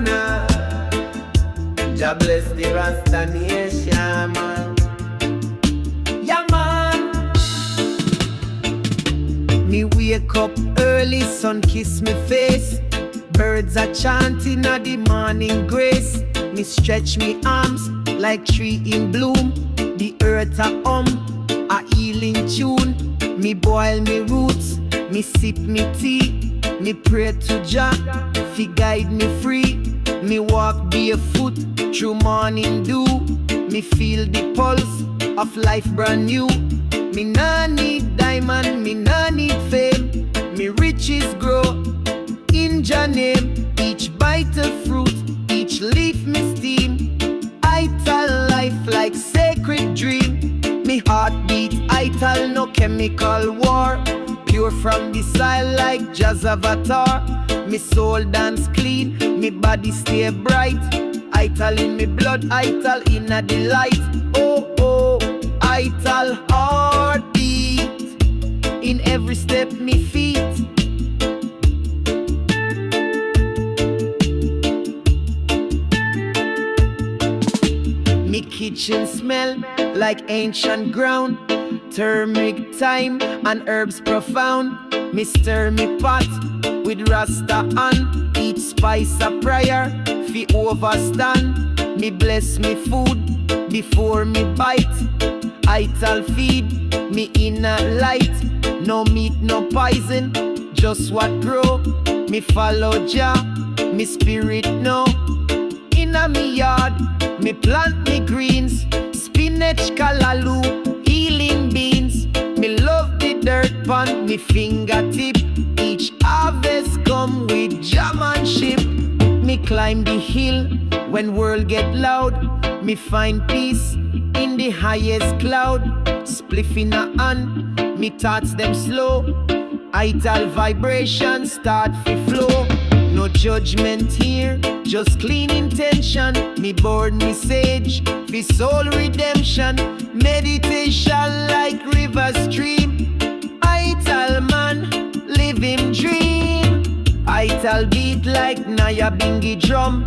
Na. Jah bless the Rasta nation, man. Yeah, man. Me wake up early, sun kiss me face. Birds are chanting at the morning grace. Me stretch me arms like tree in bloom. The earth a healing tune. Me boil me roots, me sip me tea. Me pray to Jah, fi guide me free. Me walk barefoot through morning dew. Me feel the pulse of life brand new. Me nah need diamond, me nah need fame. Me riches grow in Jah name. Each bite of fruit, each leaf me steam. Ital life like sacred dream. Me heartbeat Ital, no chemical war. Pure from the soil like Jazz avatar. Me soul dance clean, me body stay bright. Ital in me blood, Ital in a delight. Oh, Ital heartbeat in every step me feet. Me kitchen smell like ancient ground. Turmeric, thyme, and herbs profound. Me stir me pot with Rasta and each spice a prayer fi overstand. Me bless me food before me bite. Ital feed me inner light. No meat, no poison, just what grow. Me follow Jah, me spirit know. Inna me yard, me plant me greens. Spinach, callaloo, healing beans. Me love the dirt pan me fingertip. Each harvest come with jamanship. Me climb the hill when world get loud. Me find peace in the highest cloud. Spliff in a hand, me thoughts them slow. Ital vibration start fi flow. No judgment here, just clean intention. Me board me sage, fi soul redemption. Meditation like river stream. Ital man, live him dream. Ital beat like Naya Bingi drum.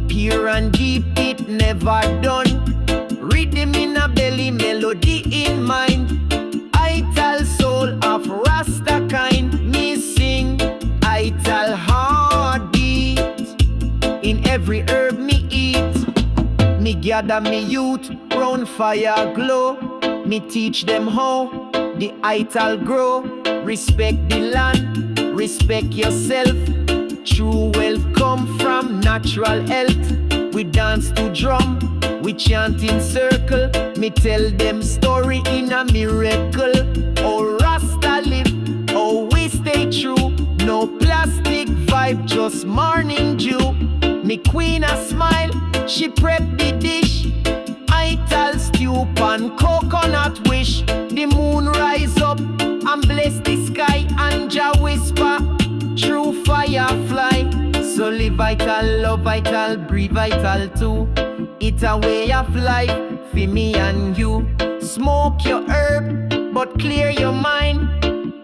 Pure and deep, it never done. Rhythm in a belly, melody in mind. Ital soul of Rasta kind. Me sing Ital heartbeat in every herb me eat. Me gather me youth round fire glow. Me teach them how the Ital grow. Respect the land, respect yourself. True wealth come from natural health. We dance to drum, we chant in circle. Me tell them story in a miracle. Oh Rasta live, oh we stay true. No plastic vibe, just morning dew. Me queen a smile, she prep the dish. Ital stew pan coconut wish. The moon rise up and bless the sky. And Jah whisper, true firefly. So live vital, love vital, breathe vital too. It's a way of life for me and you. Smoke your herb, but clear your mind.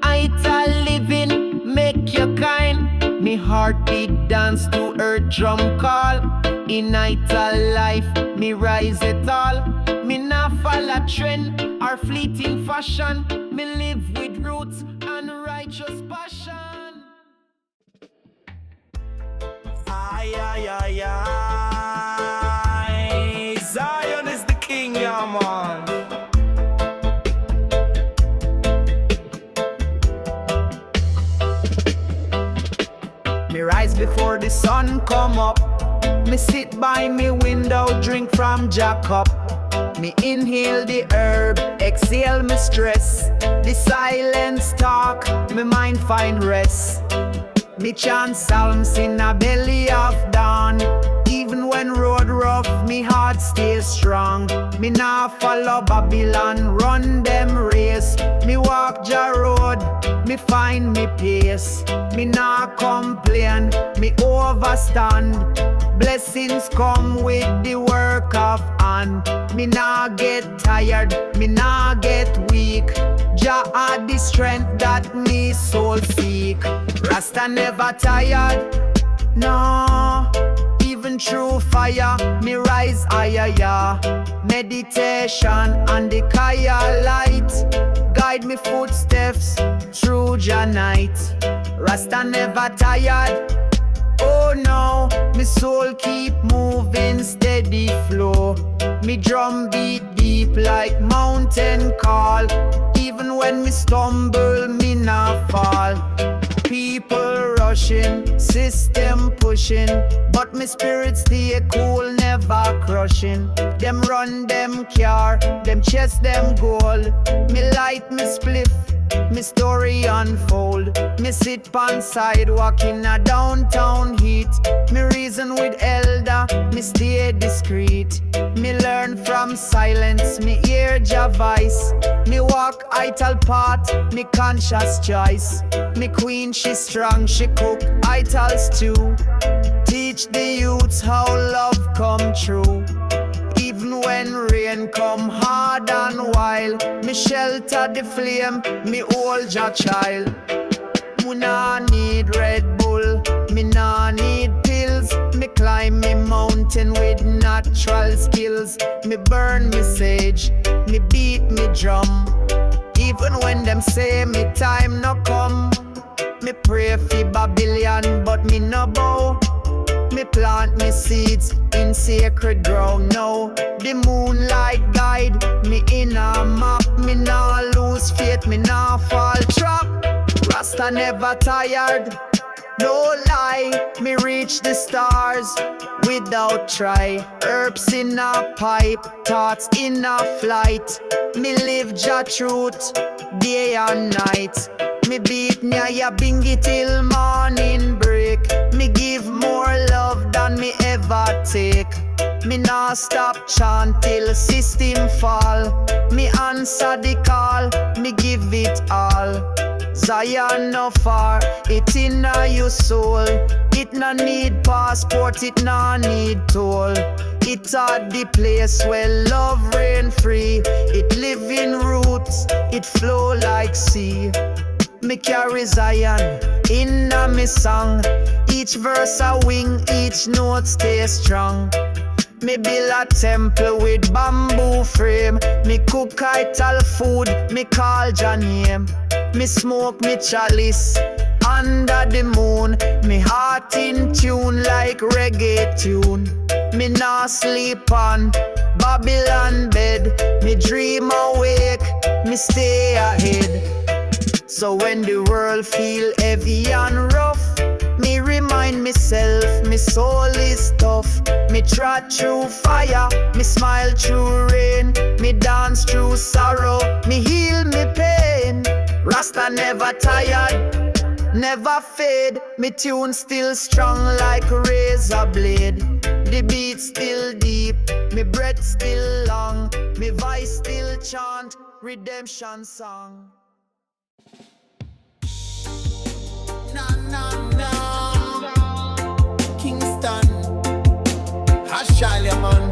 Ital living, make you kind. Me heartbeat dance to earth drum call. In Ital life, me rise it all. Me not follow trend or fleeting fashion. Me live with roots and righteous passion. Ay, ay, ay, ay. Zion is the king, yeah, man. Me rise before the sun come up. Me sit by me window, drink from Jah cup. Me inhale the herb, exhale me stress. The silence talk, me mind find rest. Me chant psalms in a belly of dawn. Even when road rough, me heart stays strong. Me nah follow Babylon, run them race. Me walk Jah road, me find me pace. Me nah complain, me over never stand. Blessings come with the work of hand. Me nah get tired, me nah get weak. Jah had the strength that me soul seek. Rasta never tired, no. Even through fire, me rise higher, yeah. Meditation and the Kaya light guide me footsteps through the night. Rasta never tired, oh no. Me soul keep moving, steady flow. Me drum beat deep like mountain call. Even when me stumble, me not fall. People rushing, system pushing, but me spirit stay cool, never crushing. Them run, them car, them chest, them goal. Me light, me spliff, me story unfold. Me sit pon sidewalk in a downtown heat. Me reason with elder, me stay discreet. Me learn from silence, me hear Jah voice. Me walk Ital path, me conscious choice. Me queen, she strong, she cook Ital stew. Teach the youths how love come true. Even when rain come hard and wild, me shelter the flame, me hold Jah child. Me nah need Red Bull, me nah need pills. Me climb me mountain with natural skills. Me burn me sage, me beat me drum. Even when them say me time no come, me pray for Babylon but me no bow. Me plant me seeds in sacred ground now. The moonlight guide me in a map. Me nah lose faith, me nah fall trap. Rasta never tired, no lie. Me reach the stars without try. Herbs in a pipe, thoughts in a flight. Me live Jah truth day and night. Me beat Nyaya Bingi till morning break. Me give more love than me ever take. Me nah stop chant till system fall. Me answer the call, me give it all. Zion no far, it in your soul. It no need passport, it no need toll. It at the place where love reign free. It live in roots, it flow like sea. Me carry Zion in a me song. Each verse a wing, each note stay strong. Me build a temple with bamboo frame. Me cook Ital food, me call Jah name. Me smoke me chalice under the moon. Me heart in tune like reggae tune. Me nah sleep on Babylon bed. Me dream awake, me stay ahead. So when the world feel heavy and rough, me remind myself, me soul is tough. Me trot through fire, me smile through rain. Me dance through sorrow, me heal me pain. Rasta never tired, never fade. Me tune still strong like a razor blade. The beat still deep, me breath still long. Me voice still chant, redemption song. Na na na, Kingston, Shaman.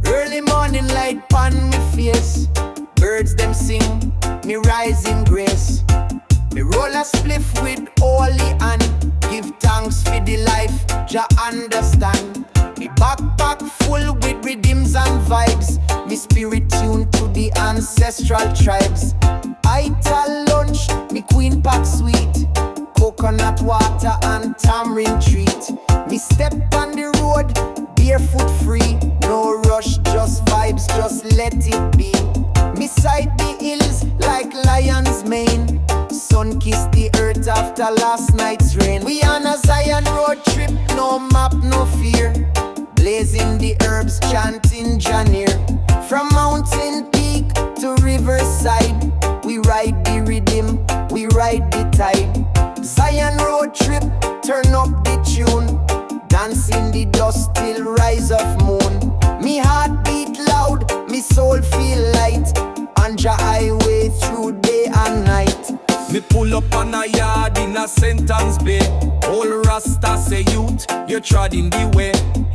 Early morning light pon me face, birds them sing, me rise in grace. Me roll a spliff with holy hand, give thanks for the life Jah understand. Me backpack full with rhythms and vibes. Me spirit tuned to the ancestral tribes. Ital lunch, me queen pack sweet, coconut water and tamarind treat. Me step on the road, barefoot free. No rush, just vibes, just let it be. Me sight the hills like lion's mane. Sun kiss the earth after last night's rain. We on a Zion road trip, no map, no fear. Blazing the herbs, chanting Janir. From mountain peak to riverside, we ride the rhythm, we ride the tide. Zion road trip, turn up the tune. Dance in the dust till rise of moon. Me heart beat loud, me soul feel light. On Jah highway through day and night. Me pull up on a yard in a sentence bay. Old Rasta say youth, you trod in the way.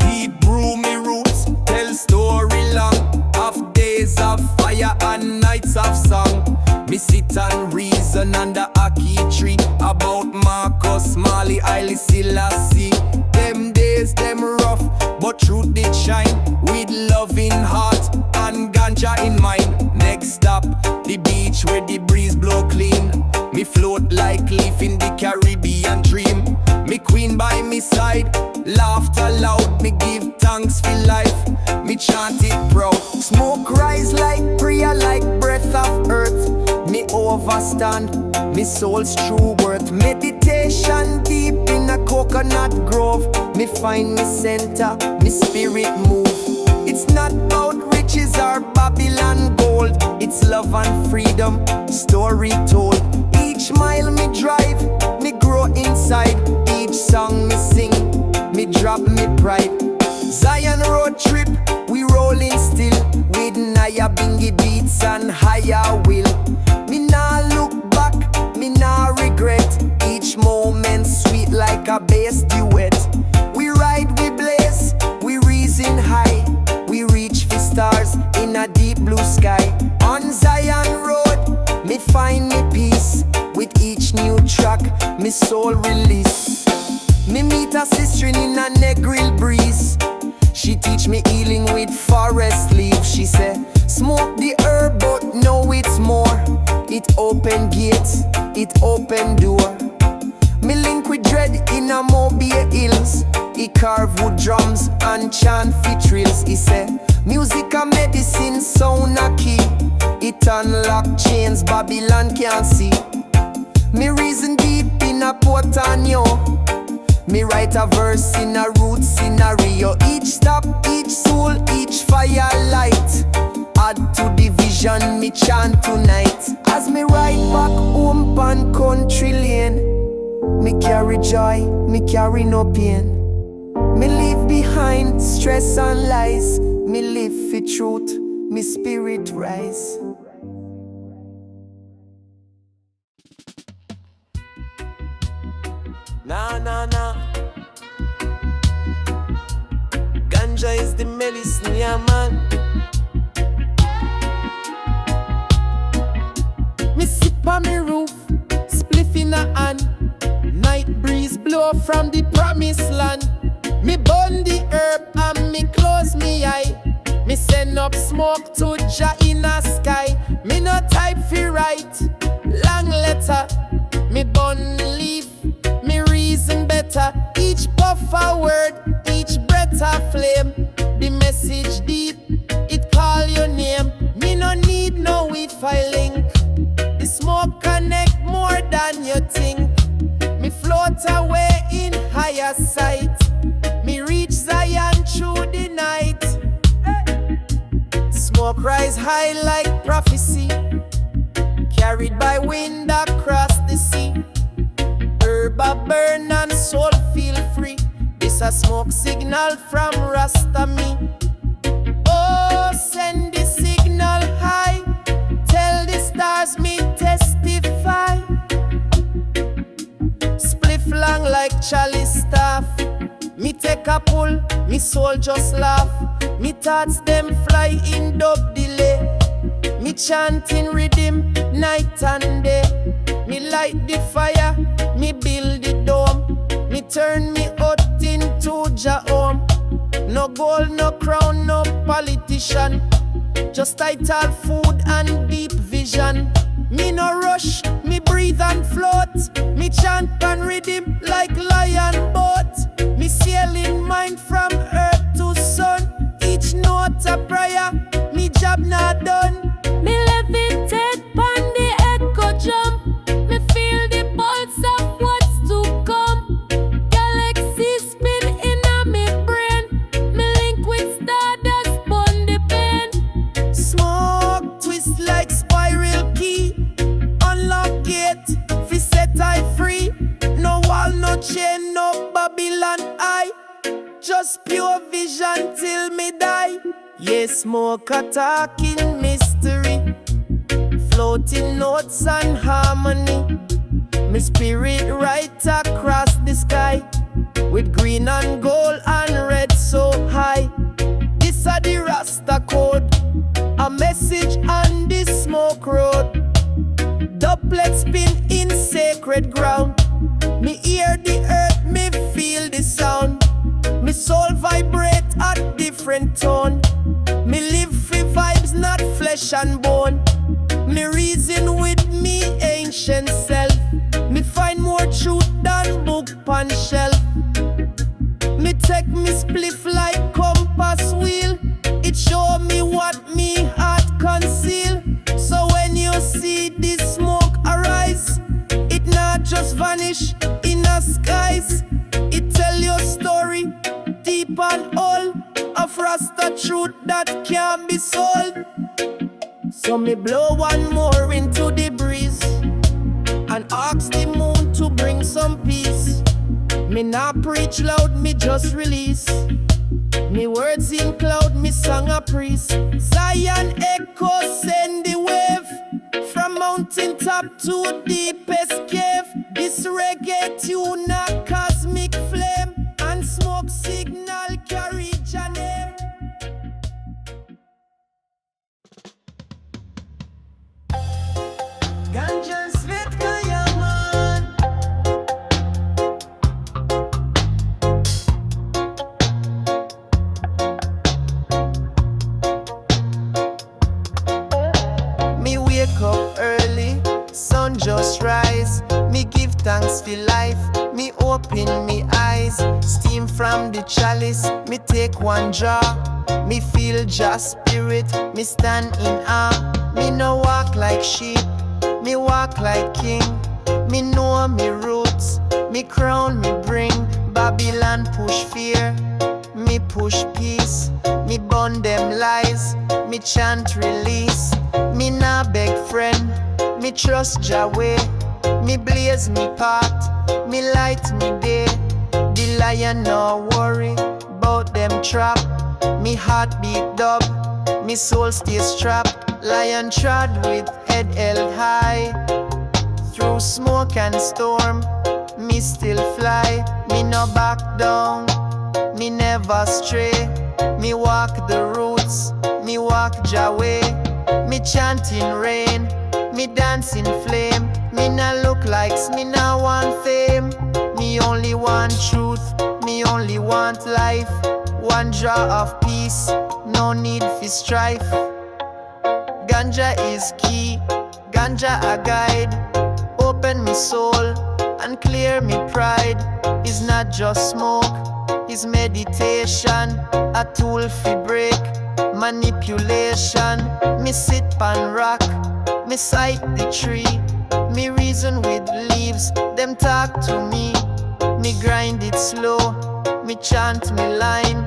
He brew me roots, tell story long, of days of fire and nights of song. Me sit and reason under a key tree about Marcus, Marley, Haile Selassie. Them days, them rough, but truth did shine, with loving heart and ganja in mind. Next stop, the beach where the breeze blow clean. Me float like leaf in the Caribbean dream. Me queen by me side, laughter loud. Me give thanks for life, me chant it proud. Smoke rise like prayer, like breath of earth. Me overstand, me soul's true worth. Meditation deep in a coconut grove. Me find me center, me spirit move. It's not about riches or Babylon gold. It's love and freedom, story told. Each mile me drive, me grow inside. Each song me sing, me drop me pride. Zion road trip, we rolling still, with Naya Bingy beats and higher will. Me nah look back, me nah regret. Each moment sweet like a bass duet. We ride, we blaze, we reason high. We reach for stars in a deep blue sky. On Zion road, me find me peace. With each new track, me soul release. Me meet a sister in a Negril breeze. She teach me healing with forest leaf. She say, smoke the herb but know it's more. It open gates, it open door. Me link with dread in a Mobile Hills. He carve wood drums and chant for thrills. He say, music and medicine sound a key. It unlock chains Babylon can't see. Me reason deep in a Portanio. Me write a verse in a root scenario. Each stop, each soul, each fire light. Add to the vision, me chant tonight. As me ride back home pan country lane, me carry joy, me carry no pain. Me leave behind stress and lies. Me live for truth, me spirit rise. Nah, nah, nah. Ganja is the medicine, yeah, man. Me sip on me roof, spliff in a hand. Night breeze blow from the promised land. Me burn the herb and me close me eye. Me send up smoke to Jah in the sky. Me no type fi write long letter. Me burn leaf, me reason better. Each puff a word, each breath a flame. The message deep, it call your name. Me no need no Wi-Fi link. The smoke connect more than you think. Me float away in higher sight. Me reach Zion through the night. Smoke rise high like prophecy, carried by wind across the sea. Herb a burn and soul feel free. This a smoke signal from Rasta me. Oh, send the signal high. Tell the stars me testify. Spliff long like chalice staff. Me take a pull, me soul just laugh. Me thoughts them fly in dub delay. Me chanting rhythm night and day. Me light the fire, me build the dome. Me turn me out into Jah home. No gold, no crown, no politician. Just Ital food and deep vision. Me no rush, me breathe and float. Me chant and rhythm like lion boat. Me sailing mind from earth to sun. Each note a prayer, me job not done. Me levitate pon the echo jump. Me feel the pulse of what's to come. Galaxy spin in a me brain. Me link with stardust pon the pen. Smoke twist like spiral key. Unlock gate, fi set I free. No wall, no chain, no Babylon eye. Just pure vision till me die. Yes, smoke a talking mystery, floating notes and harmony. Me spirit right across the sky, with green and gold and red so high. This a the Rasta code, a message on the smoke road. Doublet spin in sacred ground. Me hear the earth, me feel the sound. Me soul vibrate at different tone. Me live for vibes, not flesh and bone. Me reason with me ancient self. Me find more truth than book pan shelf. Me take me spliff like compass wheel. It show me what me heart conceal. So when you see this smoke arise, it not just vanish in the skies. It tell your story, deep and old, of Rasta truth that can't be sold. So me blow one more into the breeze, and ask the moon to bring some peace. Me not preach loud, me just release. Me words in cloud, me song a priest. Zion echo send the wave, from mountain top to deepest cave. This reggae tune a cosmic flame, and smoke signal carry your name. Ganja Svetka Yaman. Me wake up early, sun just rise. Me give thanks for life, me open me eyes. Steam from the chalice, me take one draw. Me feel just spirit, me stand in awe. Me no walk like sheep, me walk like king. Me know me roots, me crown me bring. Babylon push fear, me push peace. Me burn them lies, me chant release. Me nah beg friend, me trust Yahweh. Me blaze me path, me light me day. The lion no worry about them trap. Me heartbeat dub, me soul stay strapped. Lion trod with head held high. Through smoke and storm, me still fly. Me no back down, me never stray. Me walk the roots, me walk Yahweh. Me chant in rain, me dance in flame. Me nah look likes, me nah want fame. Me only want truth, me only want life. One draw of peace, no need for strife. Ganja is key, ganja a guide. Open me soul and clear me pride. It's not just smoke, it's meditation. A tool for break manipulation. Me sit pan rock, me sight the tree. Me reason with leaves, them talk to me. Me grind it slow, me chant me line.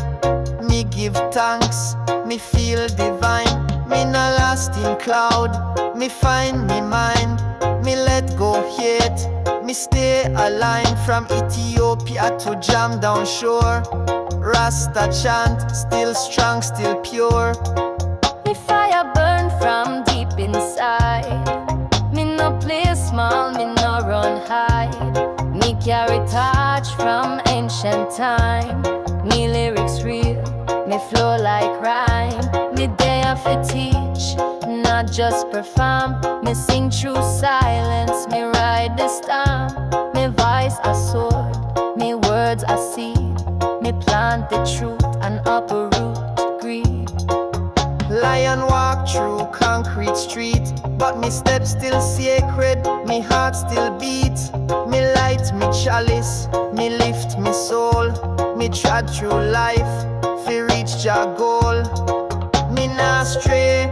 Me give thanks, me feel divine. Me no lost in cloud, me find me mind. Me let go hate, me stay aligned. From Ethiopia to jam down shore. Rasta chant, still strong, still pure. Me fire burn from deep inside. Me no play small, me no run hide. Me carry touch from ancient time. Me lyrics real, me flow like rhyme. Me there for teach, not just perform. Me sing through silence, me ride the storm. Me voice a sword, me words a seed. Me plant the truth and uproot greed. Lion walk through concrete street, but me steps still sacred, me heart still beat. Me light me chalice, me lift me soul. Me trod through life, fi reach your goal. Me nah stray,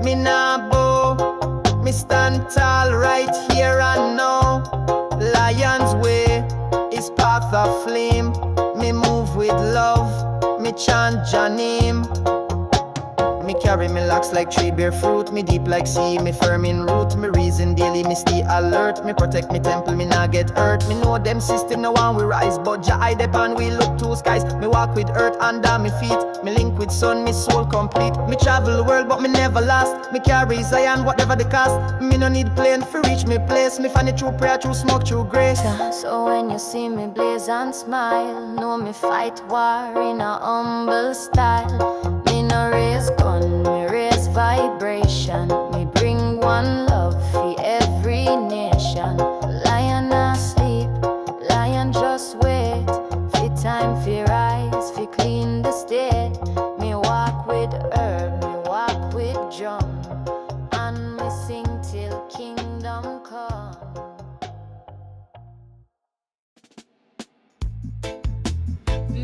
me nah bow. Me stand tall right here and now. Lion's way is path of flame. Me move with love, me chant your name. Me carry me locks like tree bear fruit. Me deep like sea, me firm in root. Me reason daily, me stay alert. Me protect me temple, me not get hurt. Me know them system no one we rise, but Jah hide upon we look to skies. Me walk with earth under me feet. Me link with sun, me soul complete. Me travel the world, but me never last. Me carry Zion, whatever the cost. Me no need plane for reach me place. Me find it through prayer, through smoke, through grace. So when you see me blaze and smile, know me fight war in a humble style. Me no raise gun, me raise vibration. Me bring one love for every nation. Lion asleep, lion just wait. For time for rise, for clean the state. Me walk with herb, me walk with drum, and me sing till kingdom come.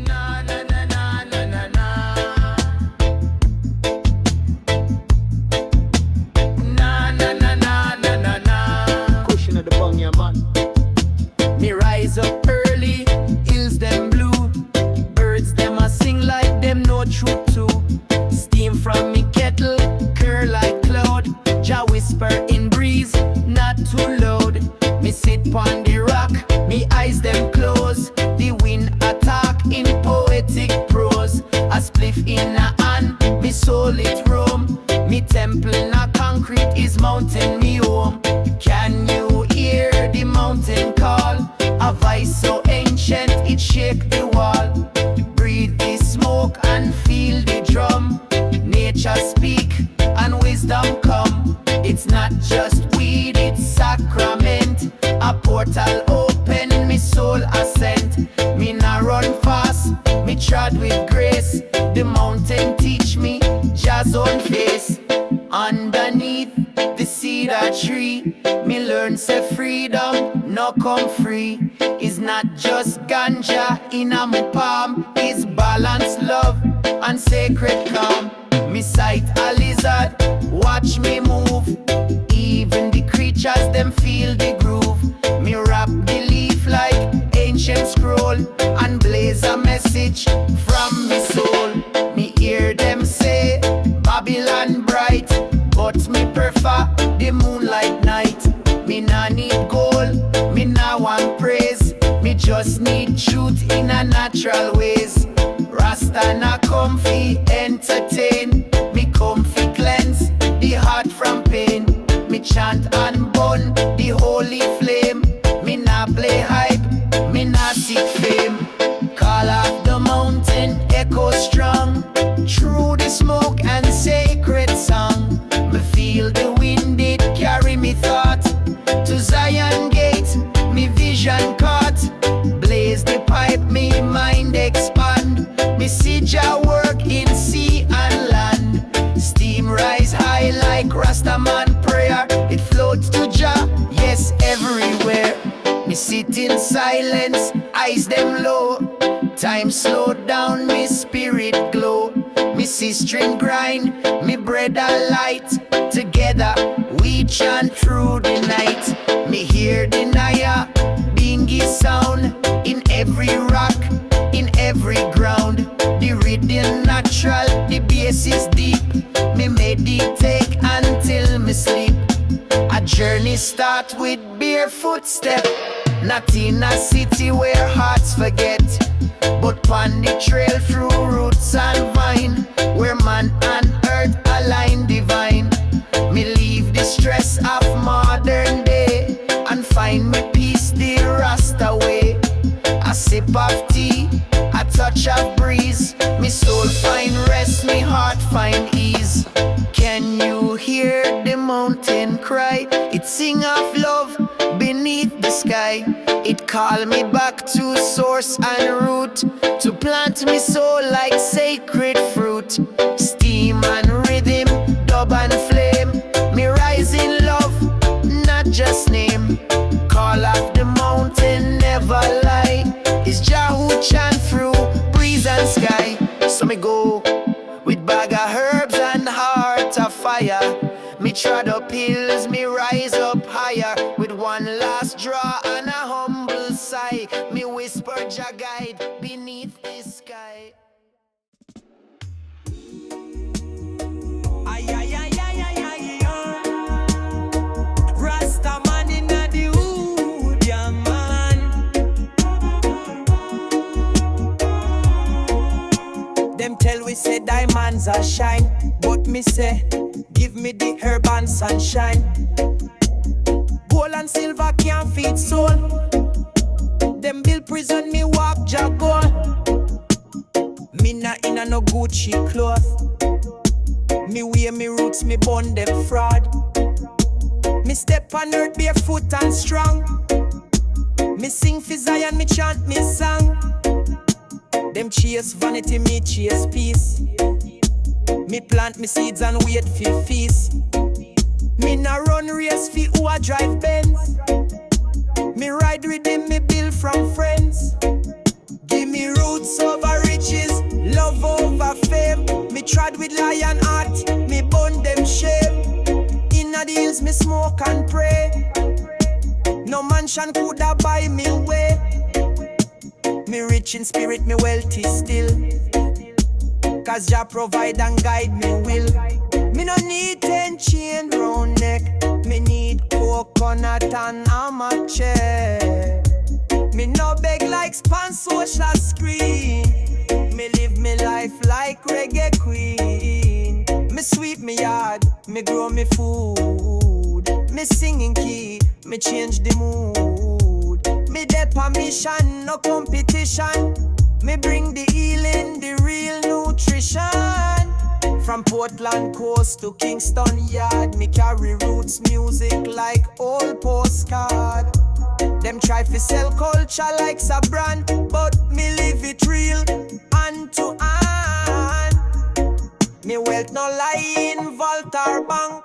Na na na na na na na. Na na na na na na na. Cushion of the bung, yeah, man. Me rise up early, hills them blue. Birds them a sing like them no truth too. Steam from me kettle, curl like cloud. Jah whisper in breeze, not too loud. Me sit pon the rock, me eyes them close. The wind attack in poetic prose. A spliff in a hand, me soul it roam. Me temple not concrete is mountain me home. Can you hear the mountain call? A voice so ancient it shake the wall. Breathe the smoke and feel the drum. Nature speak and wisdom come. It's not just weed, it's sacrament. A portal open, me soul ascent. Me not run fast, me trod with grace. The mountain teach me Jah's own face. Underneath the cedar tree, me learn say freedom no come free. Is not just ganja in a me palm. Is balanced love and sacred calm. Me sight a lizard, watch me move. Even the creatures them feel the groove. Me wrap the leaf like ancient scroll and blaze a message from me soul. Me hear them say Babylon bright, but me prefer the moonlight night. Me nah need gold, me nah want praise. Me just need truth in a natural ways. Rasta na comfy entertain. Me comfy cleanse the heart from pain. Me chant and burn the holy flame. Me nah play hype, me nah seek fame. Call out the mountain, echo strong. Through the smoke and sacred song. Me feel the wind, it carry me thought. To Zion gate, me vision caught. Blaze the pipe, me mind expand. Me see Jah work in sea and land. Steam rise high like Rasta man prayer. It floats to Jah, yes, everywhere. Me sit in silence, eyes them low. Time slow down, me spirit glow. Me see string grind, me bread a light. Together we chant through the night. Me hear the Naya, bingy sound. In every rock, in every ground. The rhythm natural, the bass is deep. Me meditate until me sleep. A journey start with bare footstep. Not in a city where hearts forget, but pon the trail through roots and vine, where man and earth align divine. Me leave the stress of modern day and find me peace the Rasta way. A sip of tea, a touch of breeze. Me soul find rest, me heart find ease. Can you hear the mountain cry? It sing of love beneath the sky. It call me back to source and root, to plant me soul like sacred fruit. Steam and rhythm, dub and flame. Me rise in love, not just name. Call of the mountain, never lie. It's Jah who chant through breeze and sky. So me go with bag of herbs and heart of fire. Me trod up hills, me rise up higher. With one last draw and a humble sigh, me whisper Jah guide beneath the sky. say diamonds are shine, but me say, give me the herb and sunshine. Gold and silver can't feed soul. Them build prison, me walk jaguar. Me not in a no Gucci cloth. Me wear me roots, me bond them fraud. Me step on earth barefoot and strong. Me sing for Zion, me chant me song. Them chase vanity, me chase peace. Me plant me seeds and wait for feast. Me na run race fi who a drive Benz. Me ride with them, me build from friends. Give me roots over riches, love over fame. Me trod with lion heart, me bun them shame. Inna the hills me smoke and pray. No mansion coulda buy me way. Me rich in spirit, me wealthy still. Cause Jah provide and guide me will. Me no need 10 chain round neck. Me need coconut and hammer chair. Me no beg like span social screen. Me live me life like reggae queen. Me sweep me yard, me grow me food. Me singing key, me change the mood. Me dead permission, no competition. Me bring the healing, the real nutrition. From Portland coast to Kingston yard, me carry roots music like old postcard. Them try to sell culture like a brand, but me live it real, hand to hand. Me wealth no lie in vault or bank.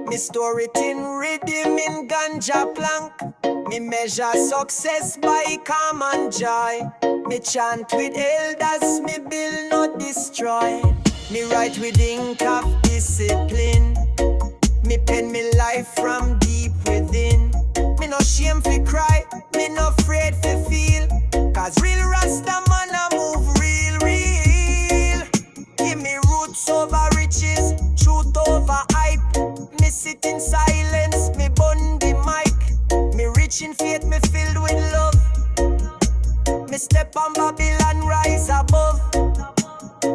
Me store it in rhythm in ganja plank. Me measure success by calm and joy. Me chant with elders, me build not destroy. Me write with ink of discipline. Me pen me life from deep within. Me no shame fi cry, me no afraid fi feel. Cause real Rasta man a move real, real. Give me roots over riches, truth over hype. Me sit in silence, me bun the mic. Me rich in faith, me filled with love. Me step on Babylon, rise above.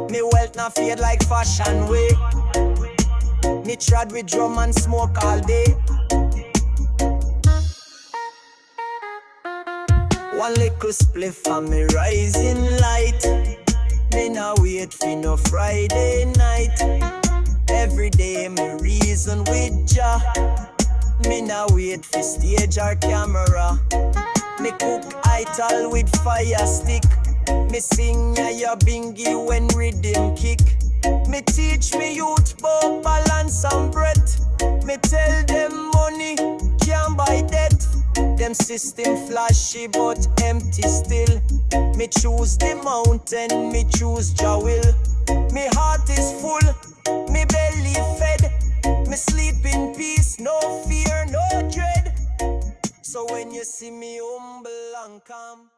Me wealth not fade like fashion way. Me trod with drum and smoke all day. One little spliff and me rising light. Me nah wait for no Friday night. Every day me reason with Jah. Me nah wait for stage or camera. Me cook ital with fire stick. Me sing ya bingy when rhythm kick. Me teach me youth about balance and breath. Me tell them money can't buy debt. Them system flashy but empty still. Me choose the mountain, me choose Jah will. Me heart is full, me belly fed. Me sleep in peace, no fear, no dread. So when you see me humble and calm,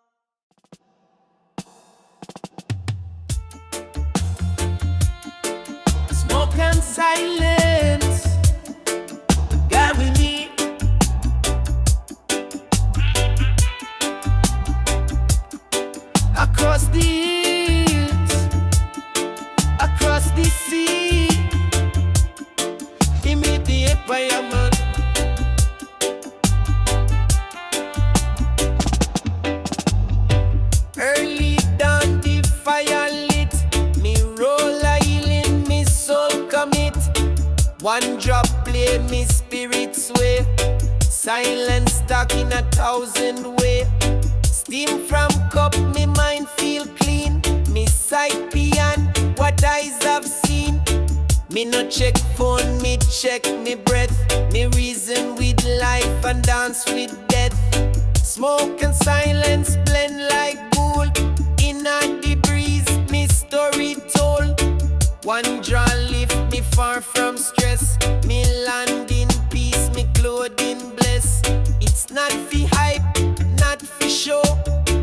smoke and silence, God with me. Across the hills, across the sea, he made the empire man. Early dawn, the fire lit. Me roll a healing, me soul commit. One drop play, me spirit sway. Silence stuck in 1,000 ways. Steam from cup, me mind feel clean. Me sight beyond what eyes have seen. Me no check phone, me check me breath. Me reason with life and dance with death. Smoke and silence blend like gold. In a the breeze, me story told. One draw lift me far from stress. Me land in peace, me clothing blessed. It's not fi hype, not for show.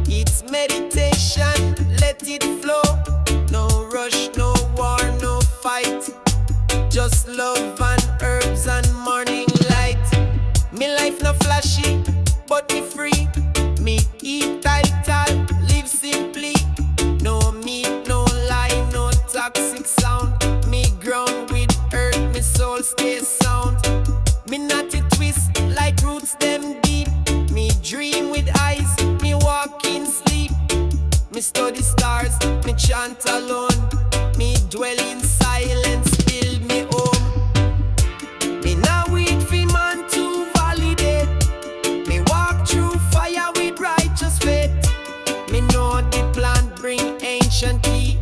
It's meditation, let it flow. No rush, no war, no fight. Just love and herbs and morning light. Me life no flashy, but me free. Me eat ital, live simply. No meat, no lie, no toxic with eyes, me walk in sleep. Me study stars, me chant alone. Me dwell in silence, build me home. Me now wait for man to validate. Me walk through fire with righteous faith. Me know the plan bring ancient key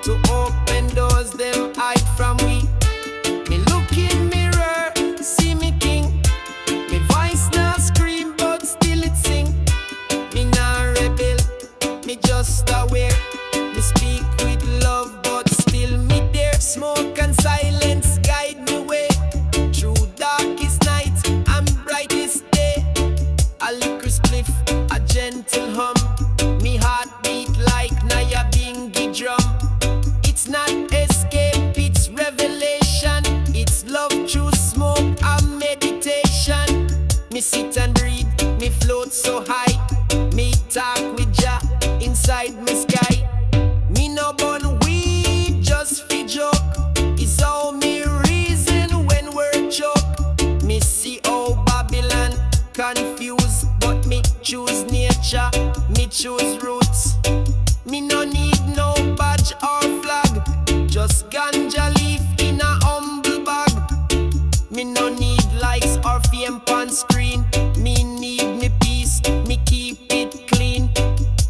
to open doors them hide from we. Me look in mirror, see me king. Me voice now scream but still it sing. Me nah rebel, me just aware. Me speak with love but still me there. Smoke and silence guide me way through darkest night and brightest day. A liquor spliff, a gentle hum. Me heart beat like Naya Bingy drum. It's not escape, it's revelation. It's love through smoke and meditation. Me sit and breathe, me float so high. Me talk with Jah inside me sky. Me no bun weed just fi joke. It's how me reason when we're choke. Me see how Babylon confused, but me choose nature, me choose roots. Me no need no badge or flag, just ganja leaf in a humble bag. Me no need likes or fame on screen. Me need me peace, me keep it clean.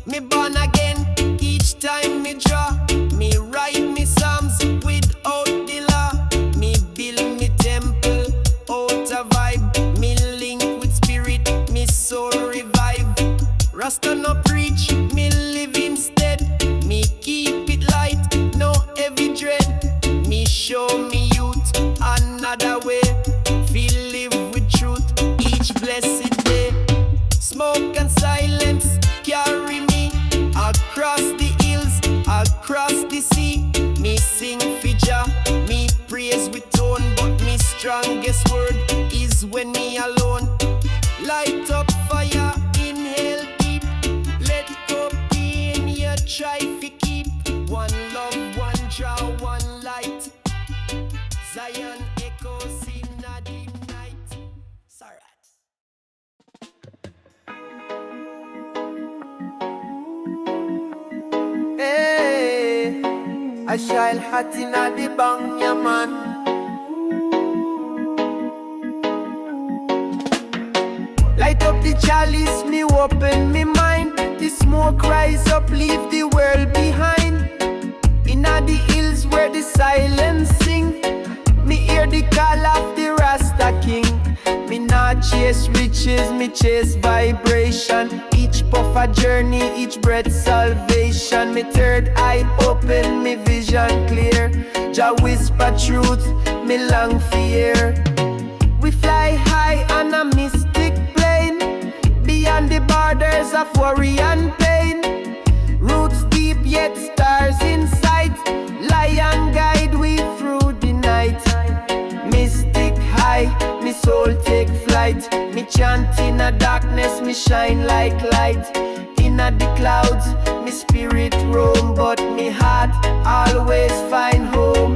Me born again each time me draw. Me write me psalms without the law. Me build me temple out a vibe. Me link with spirit, me soul revive. Rasta no preach, me live instead. Me keep it light, no heavy dread. Me show me youth another way. Feel live with truth each blessed day. Smoke and silence carry me across the hills, across the sea. Me sing for Jah, me praise with tone, but me strongest word is when me alone. Light up fire, inhale deep. Let go pain you try to keep. One love, one draw, one light. Zion echoes in the night. Sarat. Hey, I shine hot in the bang, yeah man. Light up the chalice, me open me mind. The smoke rise up, leave the world behind. Inna the hills where the silence sing, me hear the call of the Rasta King. Me not chase riches, me chase vibration. Each puff a journey, each breath salvation. Me third eye open, me vision clear. Jah whisper truth, me long for hear. We fly high on a mystic plane, beyond the borders of worry and pain. Roots deep yet stars in sight. Lion guide we through the night. Mystic high, me soul take flight. Me chant in a darkness, me shine like light. Inna the clouds, me spirit roam, but me heart always find home.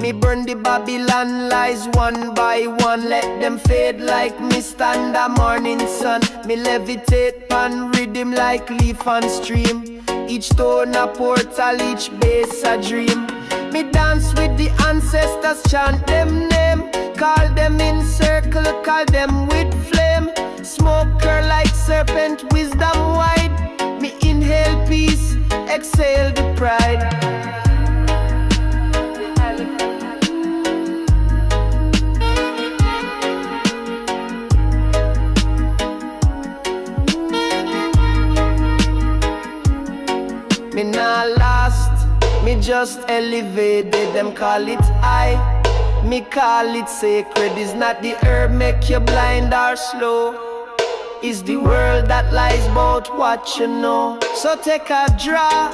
Me burn the Babylon lies one by one. Let them fade like mist and the morning sun. Me levitate pan rhythm like leaf and stream. Each tone a portal, each base a dream. Me dance with the ancestors, chant them name. Call them in circle, call them with flame. Smoke curl like serpent, wisdom wide. Me inhale peace, exhale the pride. Me not lost, me just elevated. Them call it high, me call it sacred. Is not the herb make you blind or slow. It's the world that lies bout what you know. So take a draw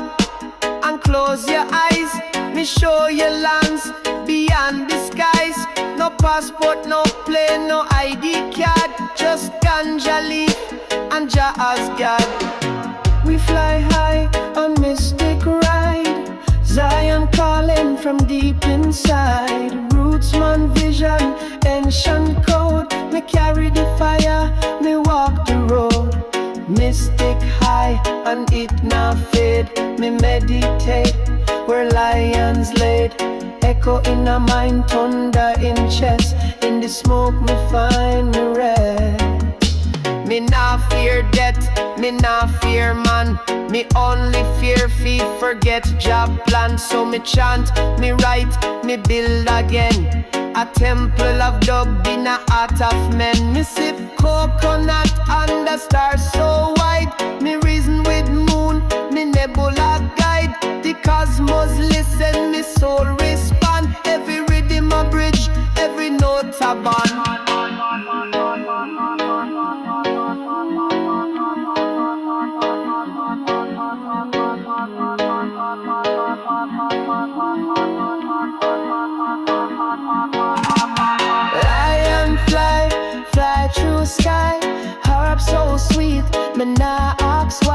and close your eyes. Me show you lands beyond the skies. No passport, no plane, no ID card. Just ganja leaf and Jah as God. We fly high on mystic ride. Zion calling from deep inside. Roots man vision, ancient code. Me carry the fire, me walk the road. Mystic high and it not fade. Me meditate where lions laid. Echo in a mind, thunder in chest. In the smoke me find me rest. Me nah fear death, me nah fear man. Me only fear feet forget job plan. So me chant, me write, me build again. A temple of dub in a heart of men. Me sip coconut under stars so wide. Me reason with moon, me nebula guide. The cosmos listen, me soul respond. Every rhythm a bridge, every note a bond. Lion fly through sky. Harp so sweet, me nah ask why.